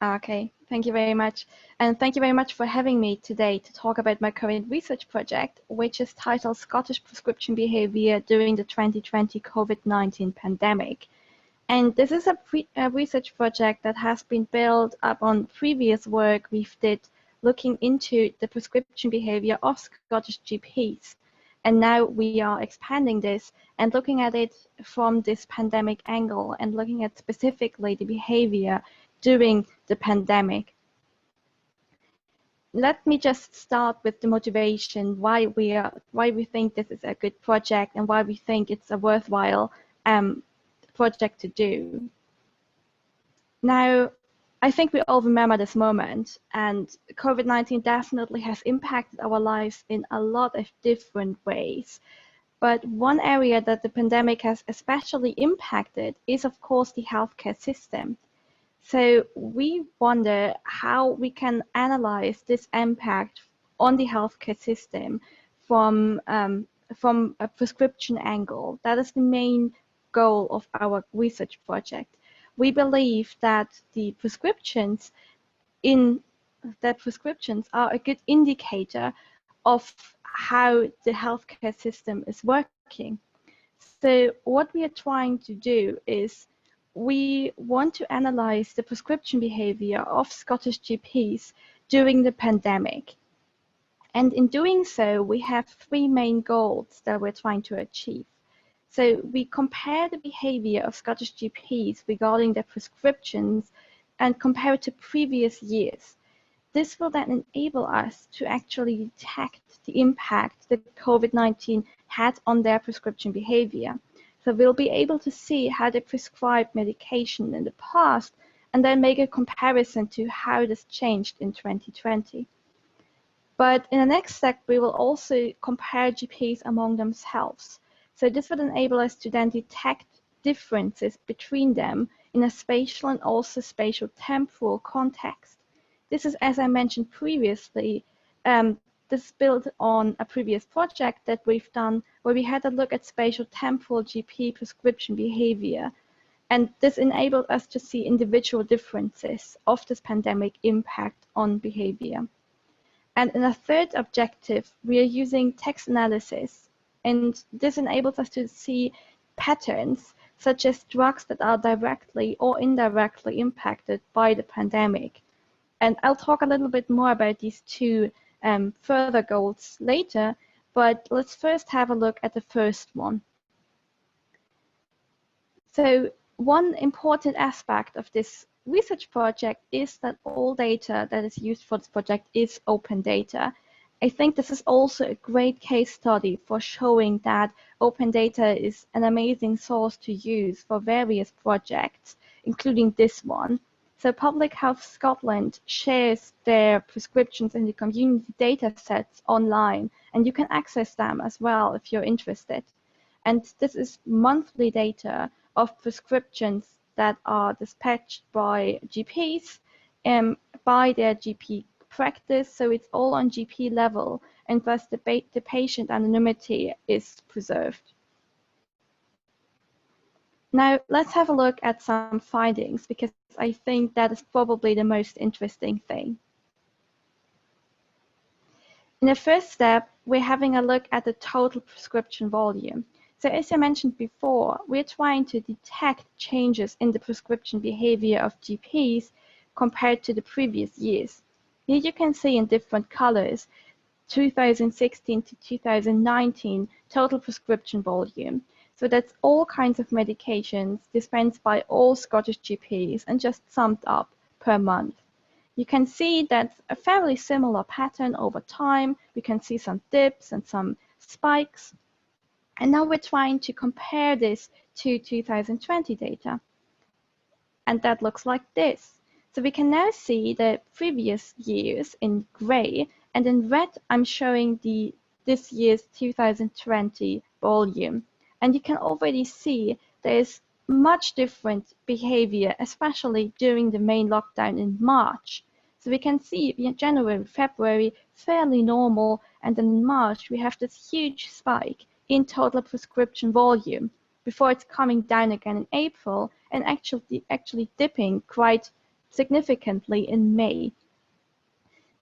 Okay, thank you very much. And thank you very much for having me today to talk about my current research project, which is titled Scottish Prescription Behaviour During the 2020 COVID-19 Pandemic. And this is a research project that has been built up on previous work we've did looking into the prescription behaviour of Scottish GPs. And now we are expanding this and looking at it from this pandemic angle and looking at specifically the behaviour during the pandemic. Let me just start with the motivation why we think this is a good project and why we think it's a worthwhile project to do. Now, I think we all remember this moment, and COVID-19 definitely has impacted our lives in a lot of different ways. But one area that the pandemic has especially impacted is, of course, the healthcare system. So we wonder how we can analyze this impact on the healthcare system from a prescription angle. That is the main goal of our research project. We believe that the prescriptions are a good indicator of how the healthcare system is working. So what we are trying to do is we want to analyze the prescription behavior of Scottish GPs during the pandemic. And in doing so, we have three main goals that we're trying to achieve. So we compare the behavior of Scottish GPs regarding their prescriptions and compare it to previous years. This will then enable us to actually detect the impact that COVID-19 had on their prescription behavior. So we'll be able to see how they prescribed medication in the past and then make a comparison to how this changed in 2020. But in the next step, we will also compare GPs among themselves. So this would enable us to then detect differences between them in a spatial and also spatio-temporal context. This is, as I mentioned previously, this is built on a previous project that we've done where we had a look at spatial-temporal GP prescription behavior. And this enabled us to see individual differences of this pandemic impact on behavior. And in a third objective, we are using text analysis. And this enables us to see patterns such as drugs that are directly or indirectly impacted by the pandemic. And I'll talk a little bit more about these two further goals later, but let's first have a look at the first one. So one important aspect of this research project is that all data that is used for this project is open data. I think this is also a great case study for showing that open data is an amazing source to use for various projects, including this one. So Public Health Scotland shares their prescriptions in the community data sets online, and you can access them as well if you're interested. And this is monthly data of prescriptions that are dispatched by GPs by their GP practice, so it's all on GP level, and thus the patient anonymity is preserved. Now let's have a look at some findings, because I think that is probably the most interesting thing. In the first step, we're having a look at the total prescription volume. So as I mentioned before, we're trying to detect changes in the prescription behavior of GPs compared to the previous years. Here you can see in different colors 2016 to 2019 total prescription volume. So that's all kinds of medications dispensed by all Scottish GPs and just summed up per month. You can see that's a fairly similar pattern over time. We can see some dips and some spikes. And now we're trying to compare this to 2020 data. And that looks like this. So we can now see the previous years in gray, and in red I'm showing this year's 2020 volume. And you can already see there's much different behavior, especially during the main lockdown in March. So we can see in January, February, fairly normal, and in March we have this huge spike in total prescription volume before it's coming down again in April and actually dipping quite significantly in May.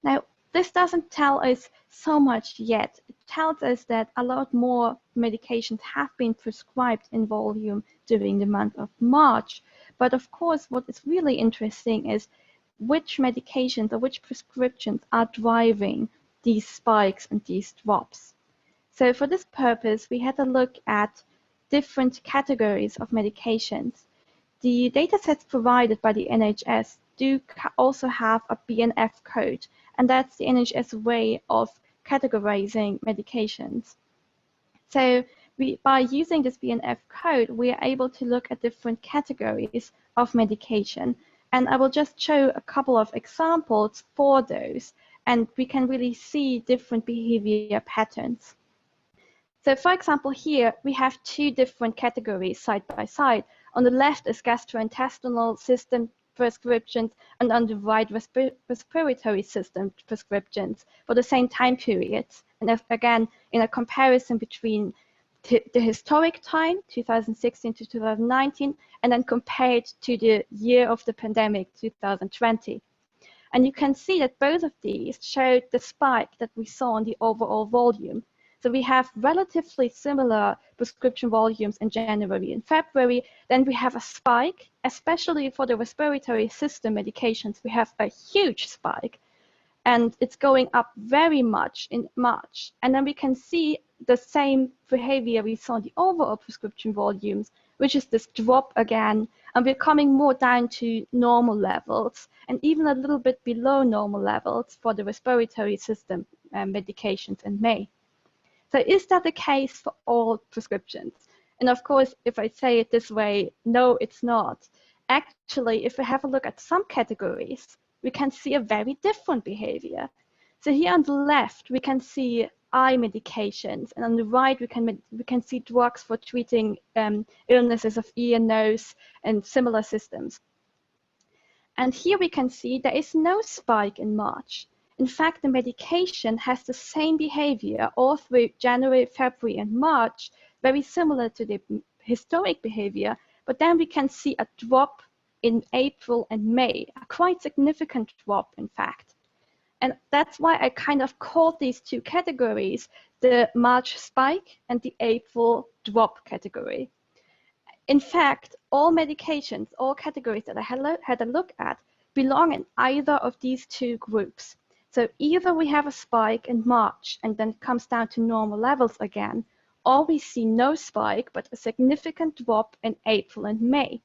Now, this doesn't tell us so much yet. It tells us that a lot more medications have been prescribed in volume during the month of March. But of course, what is really interesting is which medications or which prescriptions are driving these spikes and these drops. So for this purpose, we had a look at different categories of medications. The datasets provided by the NHS do also have a BNF code, and that's the NHS way of categorizing medications. So by using this BNF code, we are able to look at different categories of medication. And I will just show a couple of examples for those, and we can really see different behavior patterns. So for example, here we have two different categories side by side. On the left is gastrointestinal system prescriptions, and on the right respiratory system prescriptions for the same time periods. And again, in a comparison between the historic time, 2016 to 2019, and then compared to the year of the pandemic, 2020. And you can see that both of these showed the spike that we saw in the overall volume. So we have relatively similar prescription volumes in January and February. Then we have a spike, especially for the respiratory system medications. We have a huge spike, and it's going up very much in March. And then we can see the same behavior we saw in the overall prescription volumes, which is this drop again, and we're coming more down to normal levels, and even a little bit below normal levels for the respiratory system medications in May. So is that the case for all prescriptions? And of course, if I say it this way, no, it's not. Actually, if we have a look at some categories, we can see a very different behavior. So here on the left, we can see eye medications, and on the right, we can see drugs for treating illnesses of ear, nose, and similar systems. And here we can see there is no spike in March. In fact, the medication has the same behavior all through January, February, and March, very similar to the historic behavior, but then we can see a drop in April and May, a quite significant drop, in fact. And that's why I kind of called these two categories the March spike and the April drop category. In fact, all medications, all categories that I had a look at belong in either of these two groups. So either we have a spike in March and then it comes down to normal levels again, or we see no spike but a significant drop in April and May.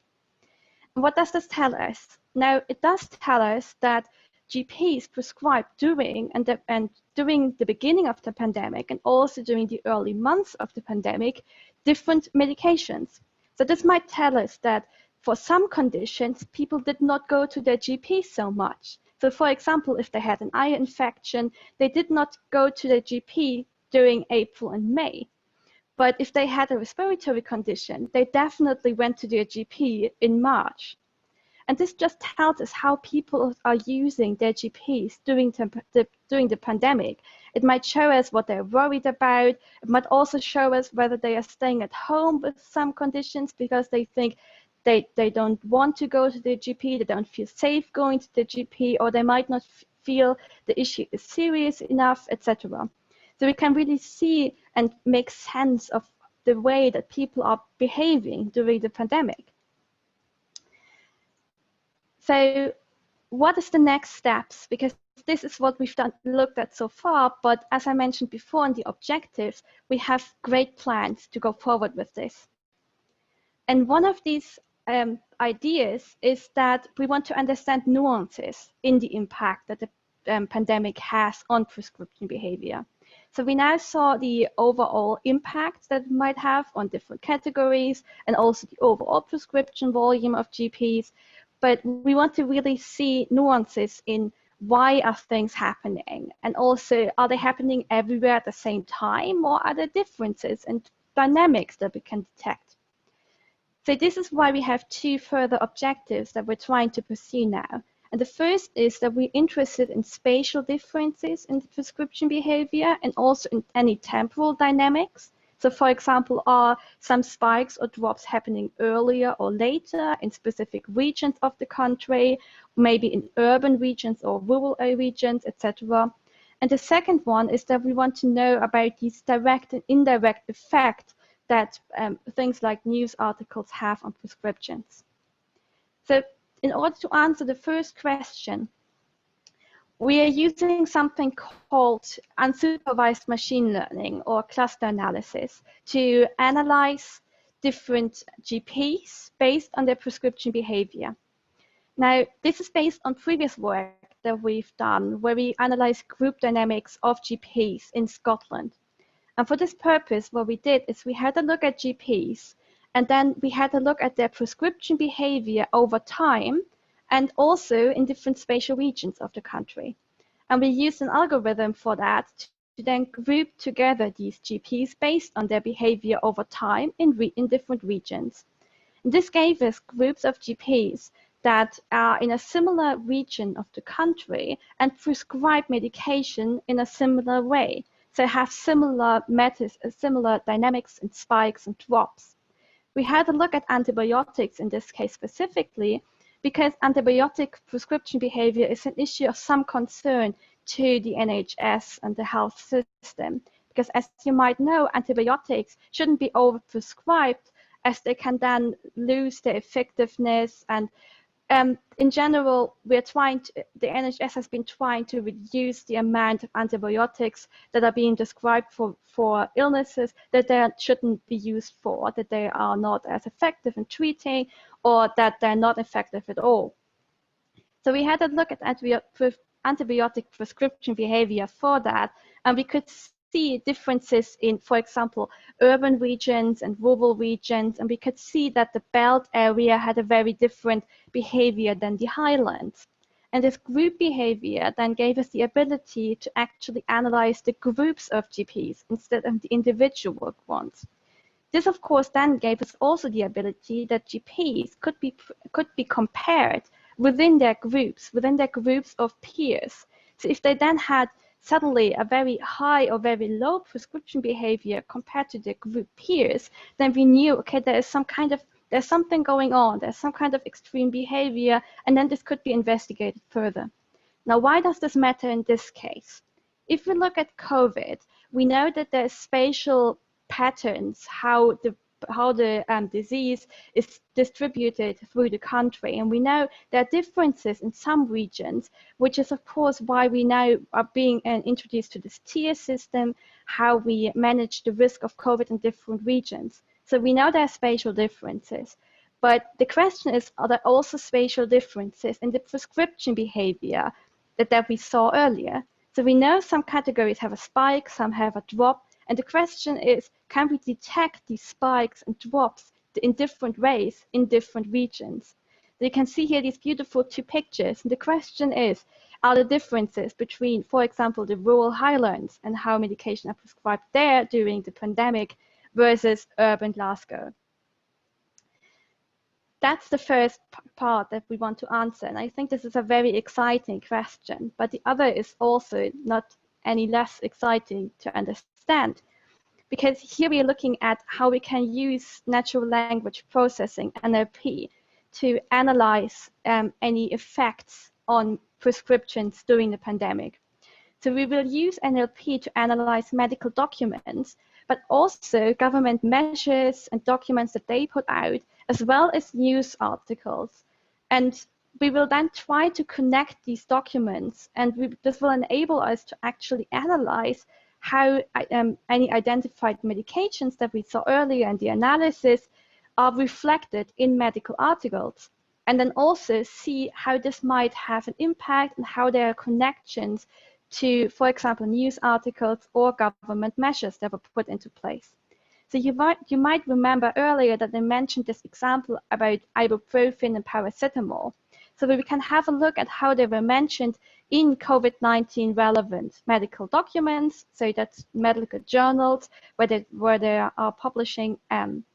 And what does this tell us? Now, it does tell us that GPs prescribed during the beginning of the pandemic and also during the early months of the pandemic different medications. So this might tell us that for some conditions, people did not go to their GP so much. So for example, if they had an eye infection, they did not go to their GP during April and May. But if they had a respiratory condition, they definitely went to their GP in March. And this just tells us how people are using their GPs during the pandemic. It might show us what they're worried about. It might also show us whether they are staying at home with some conditions because they think they don't want to go to the GP, they don't feel safe going to the GP, or they might not feel the issue is serious enough, etc. So we can really see and make sense of the way that people are behaving during the pandemic. So what is the next steps? Because this is what we've looked at so far, but as I mentioned before in the objectives, we have great plans to go forward with this. And one of these ideas is that we want to understand nuances in the impact that the pandemic has on prescription behavior. So we now saw the overall impact that it might have on different categories and also the overall prescription volume of GPs. But we want to really see nuances in why are things happening, and also are they happening everywhere at the same time, or are there differences and dynamics that we can detect? So this is why we have two further objectives that we're trying to pursue now. And the first is that we're interested in spatial differences in the prescription behavior and also in any temporal dynamics. So for example, are some spikes or drops happening earlier or later in specific regions of the country, maybe in urban regions or rural regions, etc. And the second one is that we want to know about these direct and indirect effects that things like news articles have on prescriptions. So in order to answer the first question, we are using something called unsupervised machine learning or cluster analysis to analyze different GPs based on their prescription behavior. Now, this is based on previous work that we've done where we analyze group dynamics of GPs in Scotland. And for this purpose, what we did is we had a look at GPs, and then we had a look at their prescription behavior over time and also in different spatial regions of the country. And we used an algorithm for that to then group together these GPs based on their behavior over time in different regions. And this gave us groups of GPs that are in a similar region of the country and prescribe medication in a similar way. So have similar methods, similar dynamics and spikes and drops. We had a look at antibiotics in this case specifically because antibiotic prescription behavior is an issue of some concern to the NHS and the health system. Because as you might know, antibiotics shouldn't be overprescribed as they can then lose their effectiveness. And in general, the NHS has been trying to reduce the amount of antibiotics that are being prescribed for illnesses that they shouldn't be used for, that they are not as effective in treating, or that they're not effective at all. So we had a look at antibiotic prescription behavior for that, and we could see differences in, for example, urban regions and rural regions, and we could see that the belt area had a very different behavior than the highlands. And this group behavior then gave us the ability to actually analyze the groups of GPs instead of the individual ones. This, of course, then gave us also the ability that GPs could be compared within their groups of peers. So if they then had suddenly a very high or very low prescription behavior compared to their group peers, then we knew, okay, there's something going on, there's some kind of extreme behavior, and then this could be investigated further. Now, why does this matter in this case? If we look at COVID, we know that there's spatial patterns, how the disease is distributed through the country. And we know there are differences in some regions, which is, of course, why we now are being introduced to this tier system, how we manage the risk of COVID in different regions. So we know there are spatial differences. But the question is, are there also spatial differences in the prescription behavior that we saw earlier? So we know some categories have a spike, some have a drop. And the question is, can we detect these spikes and drops in different ways in different regions? So you can see here these beautiful two pictures. And the question is, are the differences between, for example, the rural highlands and how medication are prescribed there during the pandemic versus urban Glasgow? That's the first part that we want to answer. And I think this is a very exciting question, but the other is also not any less exciting to understand, because here we are looking at how we can use natural language processing, NLP, to analyze any effects on prescriptions during the pandemic. So we will use NLP to analyze medical documents, but also government measures and documents that they put out, as well as news articles. And we will then try to connect these documents, and this will enable us to actually analyze how any identified medications that we saw earlier in the analysis are reflected in medical articles, and then also see how this might have an impact and how there are connections to, for example, news articles or government measures that were put into place. So you might remember earlier that I mentioned this example about ibuprofen and paracetamol. So we can have a look at how they were mentioned in COVID-19 relevant medical documents. So that's medical journals where they are publishing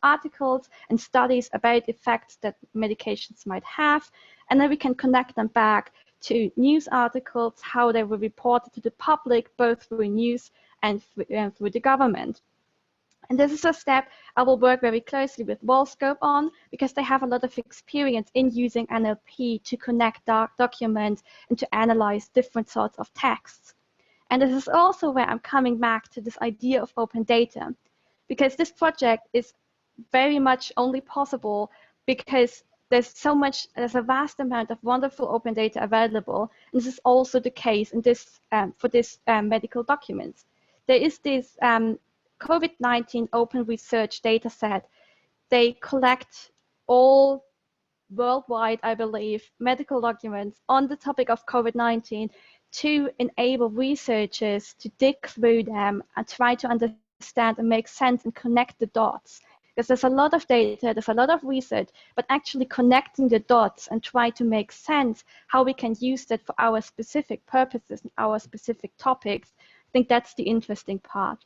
articles and studies about effects that medications might have. And then we can connect them back to news articles, how they were reported to the public, both through news and through the government. And this is a step I will work very closely with Wallscope on, because they have a lot of experience in using NLP to connect documents and to analyze different sorts of texts. And this is also where I'm coming back to this idea of open data, because this project is very much only possible because there's a vast amount of wonderful open data available. And this is also the case in this for this medical documents. There is this COVID-19 open research data set. They collect all worldwide, I believe, medical documents on the topic of COVID-19 to enable researchers to dig through them and try to understand and make sense and connect the dots. Because there's a lot of data, there's a lot of research, but actually connecting the dots and try to make sense how we can use that for our specific purposes and our specific topics, I think that's the interesting part.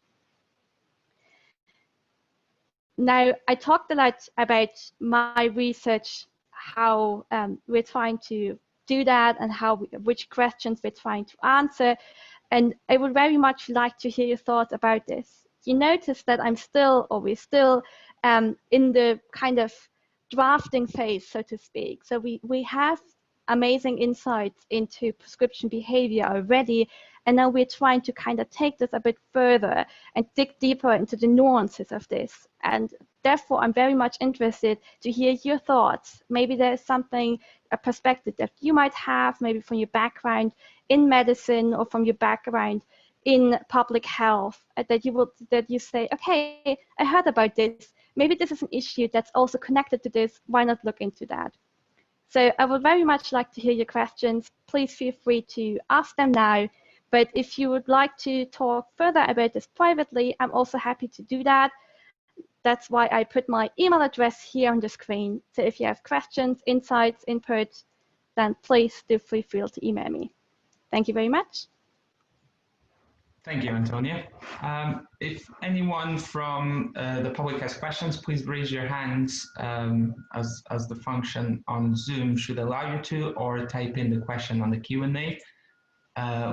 Now, I talked a lot about my research, how we're trying to do that and which questions we're trying to answer. And I would very much like to hear your thoughts about this. You notice that we're still in the kind of drafting phase, so to speak. So we have amazing insights into prescription behavior already, and now we're trying to kind of take this a bit further and dig deeper into the nuances of this. And therefore, I'm very much interested to hear your thoughts. Maybe there's something, a perspective that you might have, maybe from your background in medicine or from your background in public health, that you say, okay, I heard about this. Maybe this is an issue that's also connected to this. Why not look into that? So I would very much like to hear your questions. Please feel free to ask them now. But if you would like to talk further about this privately, I'm also happy to do that. That's why I put my email address here on the screen. So if you have questions, insights, input, then please do feel free to email me. Thank you very much. Thank you, Antonia. If anyone from the public has questions, please raise your hands as the function on Zoom should allow you to, or type in the question on the Q&A.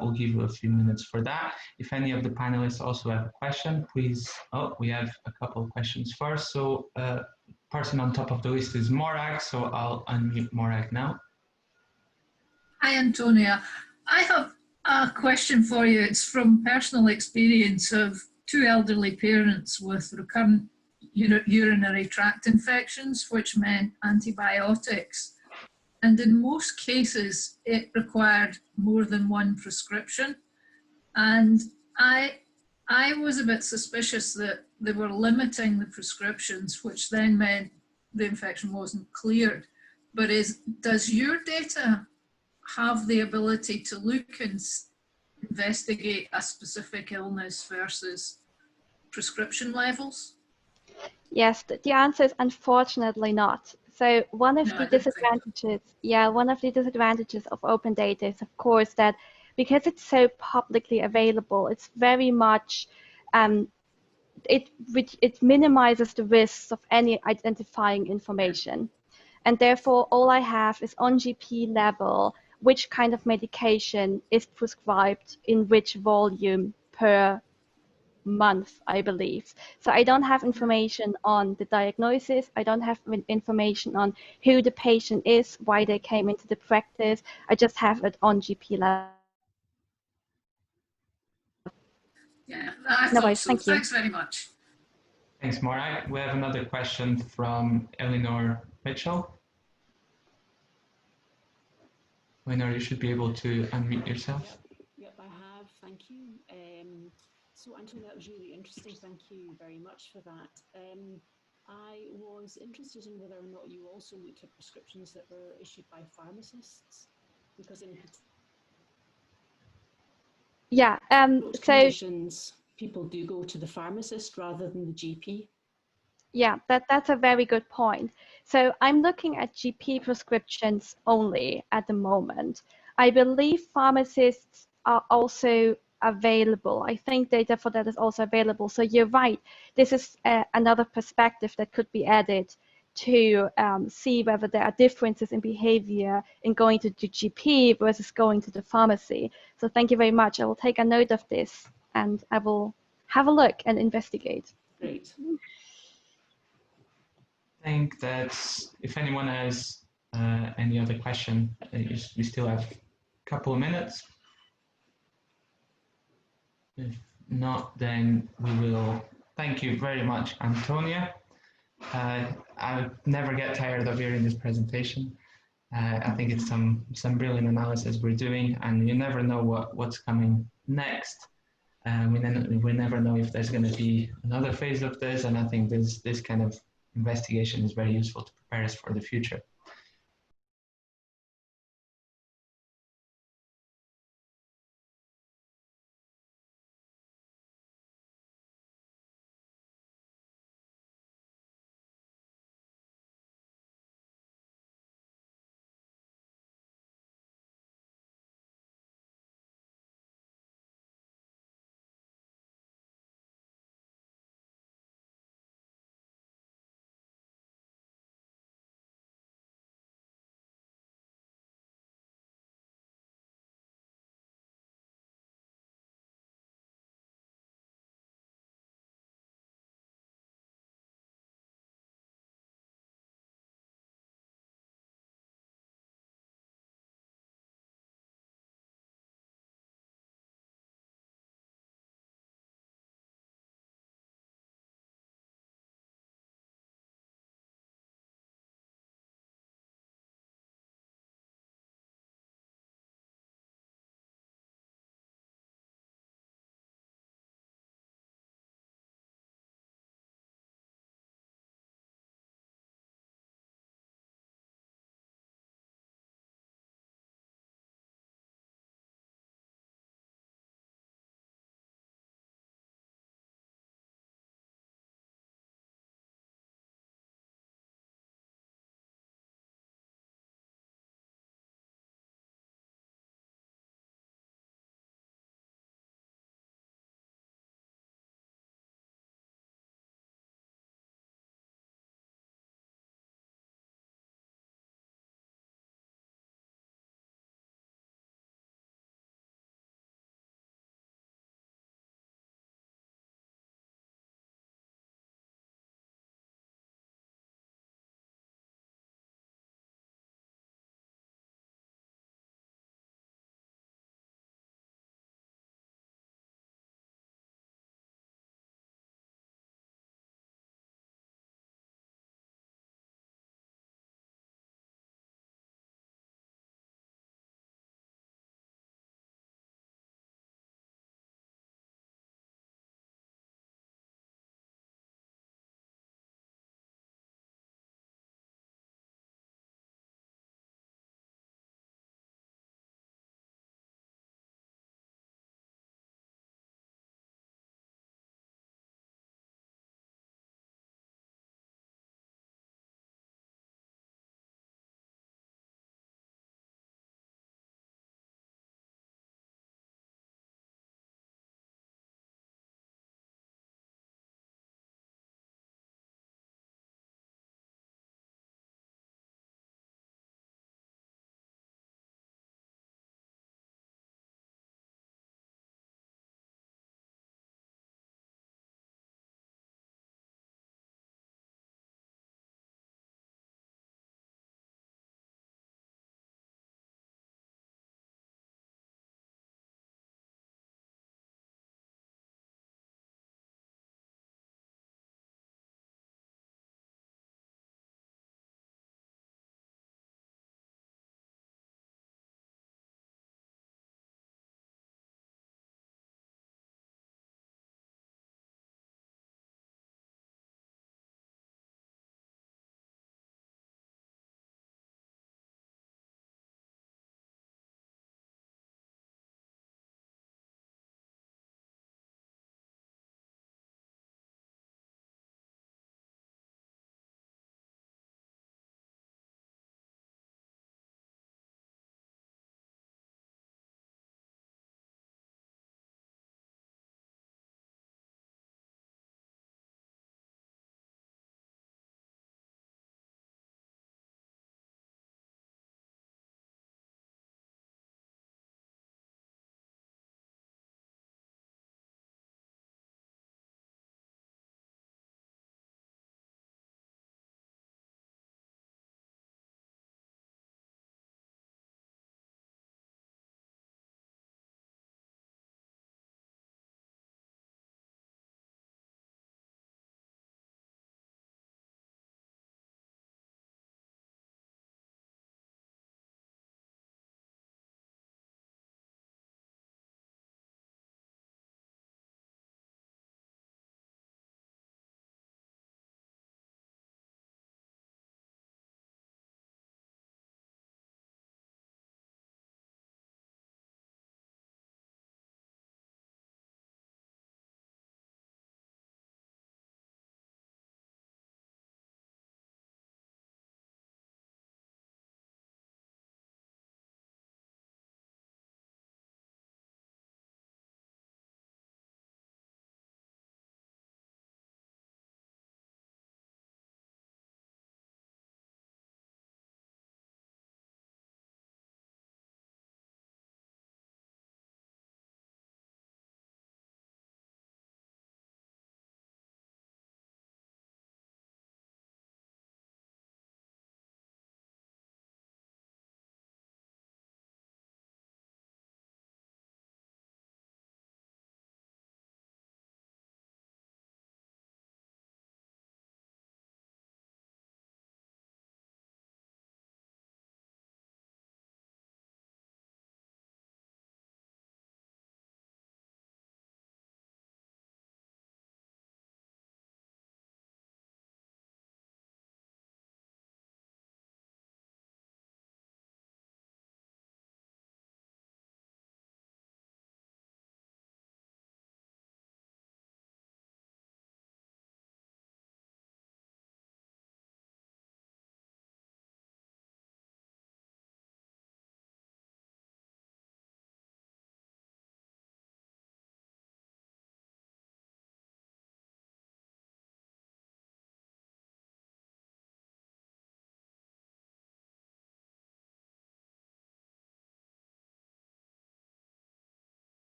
We'll give you a few minutes for that. If any of the panelists also have a question, please. Oh, we have a couple of questions first. So person on top of the list is Morag, so I'll unmute Morag now. Hi, Antonia. I have a question for you. It's from personal experience of two elderly parents with recurrent urinary tract infections, which meant antibiotics. And in most cases, it required more than one prescription. And I was a bit suspicious that they were limiting the prescriptions, which then meant the infection wasn't cleared. But does your data have the ability to look and investigate a specific illness versus prescription levels? Yes, the answer is unfortunately not. So one of the disadvantages of open data is, of course, that because it's so publicly available, it's very much it minimizes the risks of any identifying information, and therefore all I have is on GP level which kind of medication is prescribed in which volume per month, I believe. So I don't have information on the diagnosis. I don't have information on who the patient is, why they came into the practice. I just have it on GP level. Yeah, I thought so. Thanks very much. Thanks, Morag. We have another question from Eleanor Mitchell. Eleanor, you should be able to unmute yourself. Yep, I have. Thank you. So, Antonia, that was really interesting. Thank you very much for that. I was interested in whether or not you also looked at prescriptions that were issued by pharmacists, because in most conditions, people do go to the pharmacist rather than the GP. Yeah, that's a very good point. So I'm looking at GP prescriptions only at the moment. I believe pharmacists are also available. I think data for that is also available. So you're right. This is another perspective that could be added to see whether there are differences in behavior in going to the GP versus going to the pharmacy. So thank you very much. I will take a note of this and I will have a look and investigate. Great. I think that if anyone has any other question, we still have a couple of minutes. If not, then we will. Thank you very much, Antonia. I never get tired of hearing this presentation. I think it's some brilliant analysis we're doing, and you never know what's coming next. We never know if there's going to be another phase of this, and I think this kind of investigation is very useful to prepare us for the future.